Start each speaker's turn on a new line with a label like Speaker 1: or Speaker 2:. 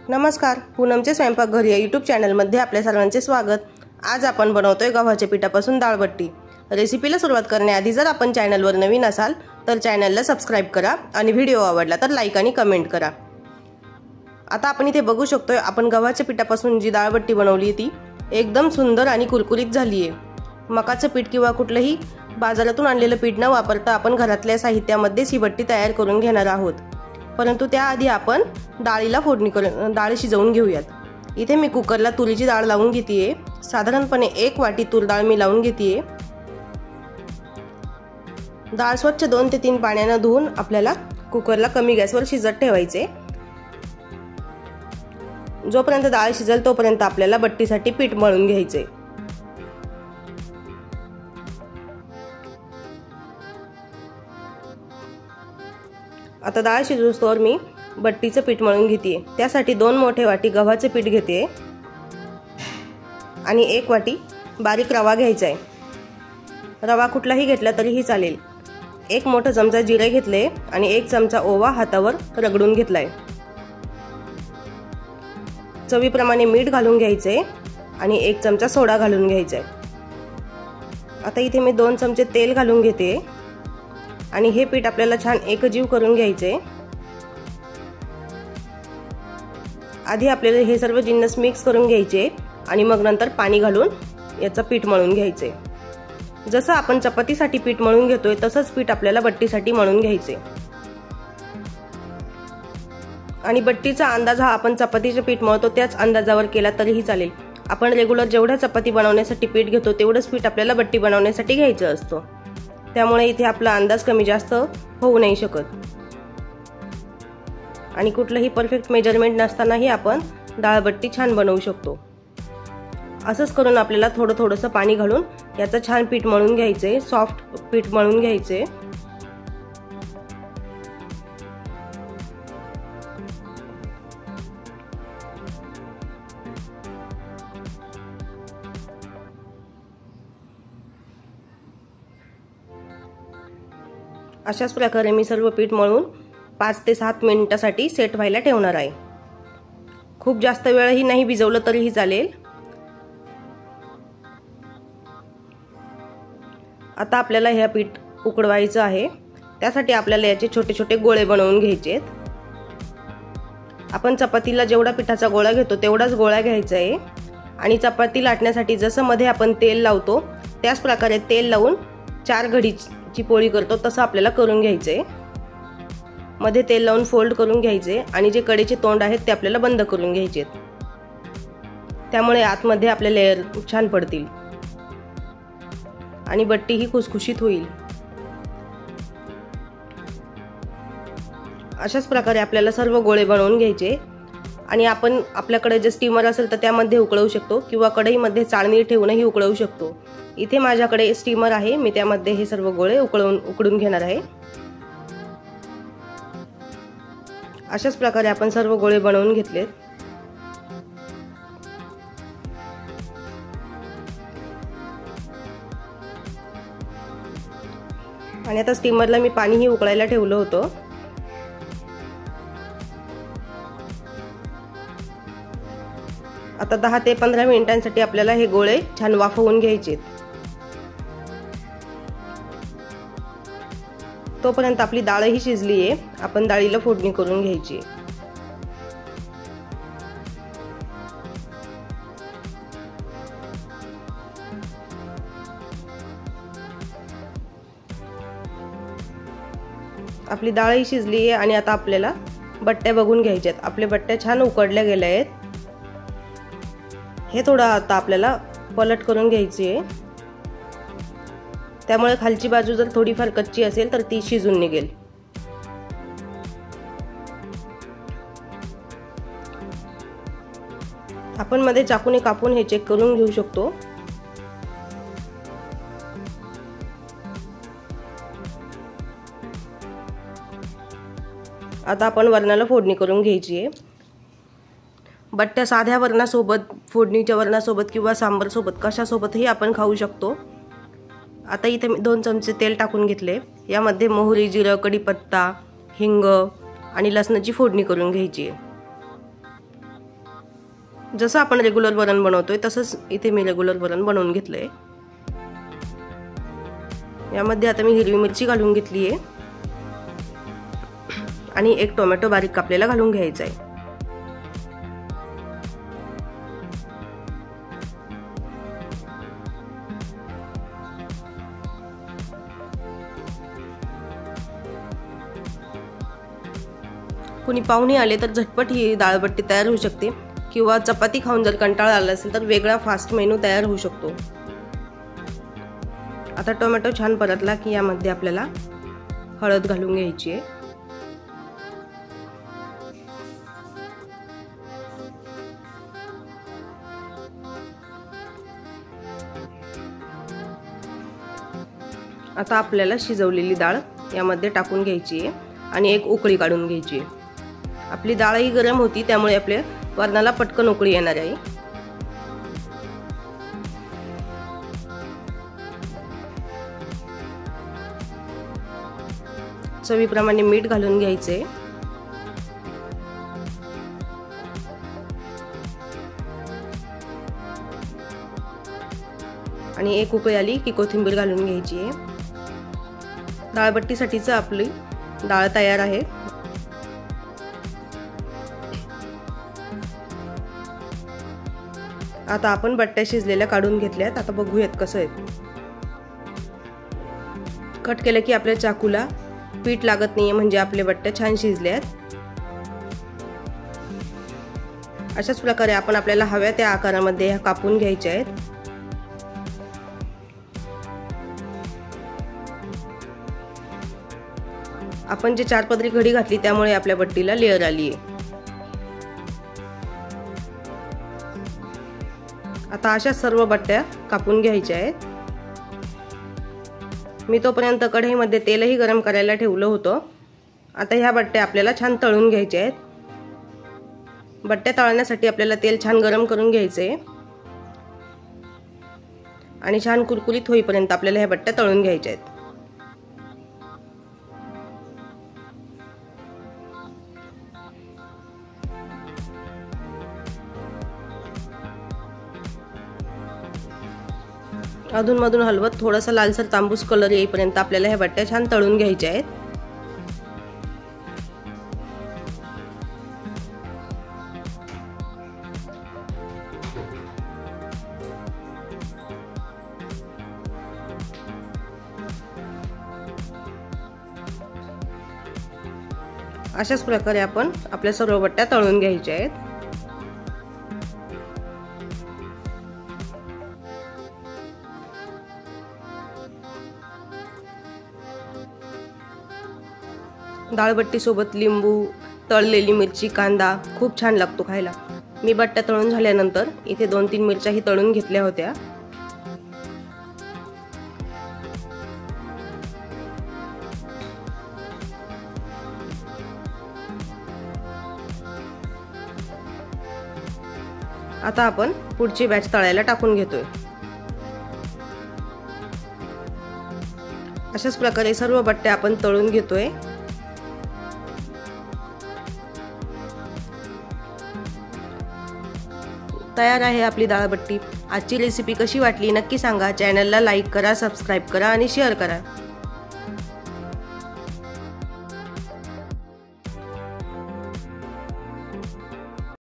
Speaker 1: नमस्कार, पूनमचे स्वयंपाकघर या यूट्यूब चॅनलमध्ये आपल्या सर्वांचे स्वागत। आज आपण बनवतोय गव्हाच्या पिठापासून डाळबट्टी। रेसिपीला सुरुवात करण्याआधी जर आपण चॅनलवर नवीन असाल तर चॅनलला सबस्क्राइब करा आणि व्हिडिओ आवडला तर लाईक आणि कमेंट करा। आता आपण इथे बघू शकतोय आपण गव्हाच्या पिठापासून जी डाळबट्टी बनवली ती एकदम सुंदर आणि कुरकुरीत झाली आहे। मकाचं पीठ किंवा कुठलंही बाजारातून आणलेलं पीठ न वापरता आपण घरातल्या साहित्यामध्येच ही बट्टी तयार करून घेणार आहोत। परंतु त्याआधी आपण डाळीला फोडणी करून डाळ शिजवून घेऊयात। इथे मी कुकरला तुरीची डाळ लावून घेतेय। साधारणपणे 1 वाटी तूर डाळ मी लावून घेतेय। डाळ स्वच्छ 2 ते 3 पाण्याने धुवून आपल्याला कुकरला कमी गॅसवर शिजत ठेवायचे। जोपर्यंत डाळ शिजेल तोपर्यंत आपल्याला बट्टीसाठी पीठ मळून घ्यायचे। आता डाळ शिजूस्तोवर मी बट्टीचं पीठ मळून घेतेय। त्यासाठी 2 मोठे वाटी गव्हाचे पीठ घेते आणि 1 वाटी बारीक रवा घ्यायचा आहे। रवा कुठलाही घेतला तरीही चालेल। 1 मोठा चमचा जिरे घेतले आणि 1 चमचा ओवा हातावर रगडून घेतलाय। चवीप्रमाणे मीठ घालून घ्यायचे आणि 1 चमचा सोडा घालून घ्यायचा आहे। आता इथे मी 2 चमचे तेल घालून घेते आणि हे पीठ आपल्याला छान एकजीव करून घ्यायचे। आधी आपल्याला हे सर्व जिन्नस मिक्स करून घ्यायचे आणि मग नंतर पाणी घालून याचं पीठ मळून घ्यायचे। जसं आपण चपातीसाठी पीठ मळून घेतोय तसंच पीठ आपल्याला बट्टीसाठी मळून घ्यायचे। आणि बट्टीचा अंदाज हा आपण चपातीचे पीठ मळतो त्याच अंदाजावर केला तरीही चालेल। आपण रेग्युलर जेवढ्या चपाती बनवण्यासाठी पीठ घेतो तेवढंच पीठ आपल्याला बट्टी बनवण्यासाठी घ्यायचं असतं। त्यामुळे इथे आपला अंदाज कमी जास्त होऊ नाही शकत आणि कुठलंही परफेक्ट मेजरमेंट नसतानाही आपण डाळबट्टी छान बनवू शकतो। असंच करून आपल्याला थोडंसं पाणी घालून याचं छान पीठ मळून घ्यायचे, सॉफ्ट पीठ मळून घ्यायचे। अशाच प्रकारे मी सर्व पीठ मळून 5 ते 7 मिनिटांसाठी सेट व्हायला ठेवणार आहे। खूप जास्त वेळही नाही भिजवलं तरीही चालेल। आता आपल्याला हे पीठ उकडवायचं आहे। त्यासाठी आपल्याला याचे छोटे छोटे गोळे बनवून घ्यायचे। आपण चपातीला जेवढा पिठाचा गोळा घेतो तेवढाच गोळा घ्यायचा आहे आणि चपाती लाटण्यासाठी जसं मध्ये आपण तेल लावतो त्याच प्रकारे तेल लावून 4 घडीची पोळी करतो तसं आपल्याला करून घ्यायचे। मध्ये तेल लावून फोल्ड करून घ्यायचे आणि जे कडेचे तोंड आहेत ते आपल्याला बंद करून घ्यायचे। त्यामुळे आतमध्ये आपले लेयर छान पडतील आणि बट्टी ही खुसखुशीत होईल। अशाच प्रकारे आपल्याला सर्व गोळे बनवून घ्यायचे आणि आपण आपल्याकडे जे स्टीमर असेल तर त्यामध्ये उकळवू शकतो किंवा कढईमध्ये चाळणी ठेवूनही उकळवू शकतो। इथे माझ्याकडे स्टीमर आहे, मी त्यामध्ये हे सर्व गोळे उकडून घेणार आहे। अशाच प्रकारे आपण सर्व गोळे बनवून घेतले। आणि आता स्टीमरला मी पाणीही उकळायला ठेवलं होतं। आता 10 ते 15 मिनिटांसाठी आपल्याला हे गोळे छान वाफवून घ्यायचे। तोपर्यंत आपली डाळही शिजली आहे। आपण डाळीला फोडणी करून घ्यायची। आपली डाळही शिजली आहे आणि आता आपल्याला बट्ट्या बघून घ्यायच्यात। आपल्या बट्ट्या छान उकडल्या गेल्या आहेत। हे थोडं आता आपल्याला पलट करून घ्यायची आहे। त्यामुळे खालची बाजू जर थोडीफार कच्ची असेल तर ती शिजून निघेल। आपण मध्ये चाकूने कापून हे चेक करून घेऊ शकतो। आता आपण वरणाला फोडणी करून घ्यायची आहे। बट्ट्या साध्या वरणासोबत, फोडणीच्या वरणासोबत किंवा सांबार सोबत कशासोबतही आपण खाऊ शकतो। आता इथे मी 2 चमचे तेल टाकून घेतले। यामध्ये मोहरी, जिरं, कढीपत्ता, हिंग आणि लसणाची फोडणी करून घ्यायची आहे। जसं आपण रेग्युलर वरण बनवतोय तसंच इथे मी रेग्युलर वरण बनवून घेतलंय। यामध्ये आता मी हिरवी मिरची घालून घेतली आहे आणि एक टोमॅटो बारीक कापलेला घालून घ्यायचा आहे। कुणी पाहुणे आले तर झटपट ही दाळबट्टी तयार होऊ शकते, किंवा चपाती खाऊन जर कंटाळा आला असेल तर वेगळा फास्ट मेनू तयार होऊ शकतो। आता टोमॅटो छान परतला की यामध्ये आपल्याला हळद घालून घ्यायची आहे। आता आपल्याला शिजवलेली डाळ यामध्ये टाकून घ्यायची आहे आणि एक उकळी काढून घ्यायची आहे। आपली डाळही गरम होती त्यामुळे आपल्या वरणाला पटकन उकळी येणार आहे। चवीप्रमाणे मीठ घालून घ्यायचे आणि एक उकळी आली की कोथिंबीर घालून घ्यायची आहे। दाळबट्टीसाठीच आपली डाळ तयार आहे। आता आपण बट्ट्या शिजलेल्या काढून घेतल्यात। आता बघूयात कसं आहे। कट केलं की आपल्या चाकूला पीठ लागत नाहीये, म्हणजे आपले बट्ट्या छान शिजल्यात। अशाच प्रकारे आपण आपल्याला हव्या त्या आकारामध्ये कापून घ्यायच्या आहेत। आपण जे 4 पदरी घडी घातली त्यामुळे आपल्या बट्टीला लेअर आली आहे। आता अशा सर्व बट्ट्या कापून घ्यायच्या आहेत। मी तोपर्यंत कढईमध्ये तेलही गरम करायला ठेवलं होतं। आता ह्या बट्ट्या आपल्याला छान तळून घ्यायच्या आहेत। बट्ट्या तळण्यासाठी आपल्याला तेल छान गरम करून घ्यायचे आणि छान कुरकुरीत होईपर्यंत आपल्याला ह्या बट्ट्या तळून घ्यायच्या आहेत। अधूनमधून हलवत थोडासा लालसर तांबूस कलर येईपर्यंत आपल्याला ह्या बट्ट्या छान तळून घ्यायच्या आहेत। अशाच प्रकारे आपण आपल्या सर्व बट्ट्या तळून घ्यायच्या आहेत। दाळबट्टी सोबत लिंबू, तळलेली मिरची, कांदा खूप छान लागतो खायला। मी बट्ट्या तळून झाल्यानंतर इथे 2-3 मिरच्याही तळून घेतल्या होत्या। आता आपण पुढची बॅच तळायला टाकून घेतोय। अशाच प्रकारे सर्व बट्ट्या आपण तळून घेतोय। तयार आहे आपली दाळबट्टी। आजची रेसिपी कशी वाटली नक्की सांगा। चॅनलला लाईक करा, सबस्क्राईब करा आणि शेअर करा।